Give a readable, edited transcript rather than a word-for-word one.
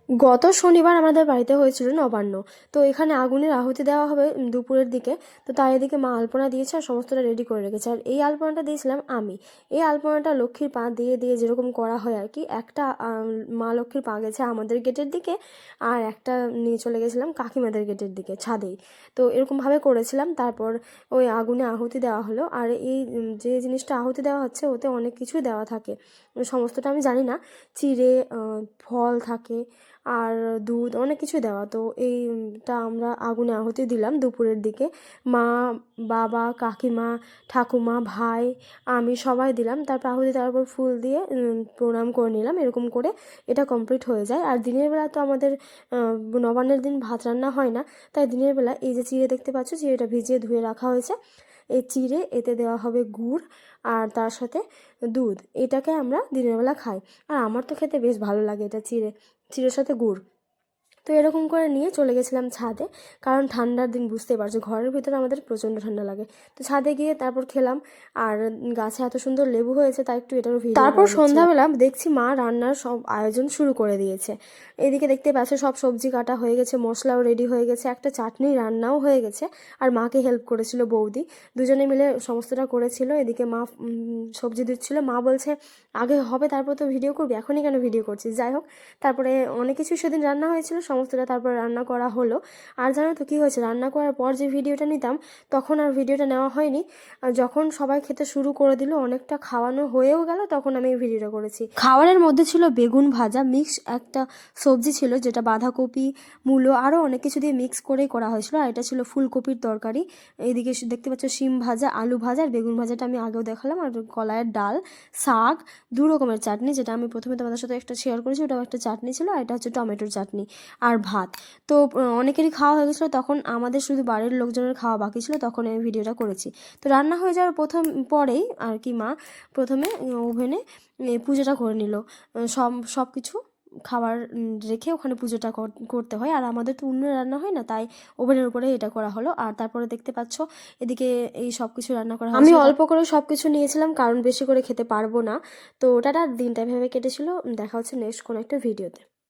গত শনিবার আমাদের বাড়িতে হয়েছিল নবান্ন। তো এখানে আগুনের আহুতি দেওয়া হবে দুপুরের দিকে। তো তাই এদিকে মা আলপনা দিয়েছে আর সমস্তটা রেডি করে রেখেছে। আর এই আলপনাটা দিয়েছিলাম আমি। এই আলপনাটা লক্ষ্মীর পা দিয়ে দিয়ে যেরকম করা হয় আর কি, একটা মা লক্ষ্মীর পা গেছে আমাদের গেটের দিকে, আর একটা নিয়ে চলে গেছিলাম কাকিমাদের গেটের দিকে ছাদেই। তো এরকমভাবে করেছিলাম। তারপর ওই আগুনে আহুতি দেওয়া হলো। আর এই যে জিনিসটা আহুতি দেওয়া হচ্ছে ওতে অনেক কিছুই দেওয়া থাকে, সমস্তটা আমি জানি না। চিড়ে, ফল থাকে, আর দুধ, অনেক কিছু দেওয়া। তো এইটা আমরা আগুনে আহুতি দিলাম দুপুরের দিকে। মা, বাবা, কাকিমা, ঠাকুমা, ভাই, আমি সবাই দিলাম। তারপর আহুতি দেওয়ার পর ফুল দিয়ে প্রণাম করে নিলাম। এরকম করে এটা কমপ্লিট হয়ে যায়। আর দিনের বেলা তো আমাদের নবান্নের দিন ভাত রান্না হয় না, তাই দিনের বেলা এই যে চিড়ে দেখতে পাচ্ছ, চিড়েটা ভিজিয়ে ধুয়ে রাখা হয়েছে। এই চিড়ে, এতে দেওয়া হবে গুড় আর তার সাথে দুধ। এটাকে আমরা দিনের বেলা খাই। আর আমার তো খেতে বেশ ভালো লাগে এটা, চিড়ের সাথে গুড়। তো এরকম করে নিয়ে চলে গেছিলাম ছাদে, কারণ ঠান্ডার দিন বুঝতেই পারছো, ঘরের ভিতরে আমাদের প্রচণ্ড ঠান্ডা লাগে। তো ছাদে গিয়ে তারপর খেলাম। আর গাছে এত সুন্দর লেবু হয়েছে, তাই একটু এটারও ভিডিও। তারপর সন্ধ্যাবেলা দেখছি মা রান্নার সব আয়োজন শুরু করে দিয়েছে। এদিকে দেখতে পাচ্ছ সব সবজি কাটা হয়ে গেছে, মশলাও রেডি হয়ে গেছে, একটা চাটনি রান্নাও হয়ে গেছে। আর মাকে হেল্প করেছিল বৌদি, দুজনে মিলে সমস্তটা করেছিল। এদিকে মা সবজি দিচ্ছিল। মা বলছে আগে হবে তারপর তো ভিডিও করবি, এখনই কেন ভিডিও করছিস। যাই হোক, তারপরে অনেক কিছু সেদিন রান্না হয়েছিল, সমস্তটা তারপর রান্না করা হলো। আর জানো তো কী হয়েছে, রান্না করার পর যে ভিডিওটা নিতাম তখন আর ভিডিওটা নেওয়া হয়নি। আর যখন সবাই খেতে শুরু করে দিল, অনেকটা খাওয়ানো হয়েও গেল, তখন আমি এই ভিডিওটা করেছি। খাবারের মধ্যে ছিল বেগুন ভাজা, মিক্স একটা সবজি ছিল যেটা বাঁধাকপি, মূলো, আরও অনেক কিছু দিয়ে মিক্স করেই করা হয়েছিল। আর এটা ছিল ফুলকপির তরকারি। এইদিকে দেখতে পাচ্ছ শিম ভাজা, আলু ভাজা, আর বেগুন ভাজাটা আমি আগেও দেখালাম। আর কলাইয়ের ডাল, শাক, দু রকমের চাটনি, যেটা আমি প্রথমে তোমাদের সাথে একটা শেয়ার করেছি, ওটাও একটা চাটনি ছিল। আর এটা হচ্ছে টমেটোর চাটনি, আর ভাত। তো অনেকেরই খাওয়া হয়ে গেছিলো, তখন আমাদের শুধু বাড়ির লোকজনের খাওয়া বাকি ছিল, তখন আমি ভিডিওটা করেছি। তো রান্না হয়ে যাওয়ার পরেই আর কি মা প্রথমে ওভেনে পুজোটা করে নিল। সব কিছু খাবার রেখে ওখানে পুজোটা করতে হয়। আর আমাদের তো উনুনে রান্না হয় না, তাই ওভেনের উপরে এটা করা হলো। আর তারপরে দেখতে পাচ্ছ এদিকে এই সব কিছু রান্না করা হয়। আমি অল্প করে সব কিছু নিয়েছিলাম, কারণ বেশি করে খেতে পারবো না। তো ওটা দিনটা ভেবে কেটেছিল। দেখা হচ্ছে নেক্সট কোনো একটা ভিডিওতে।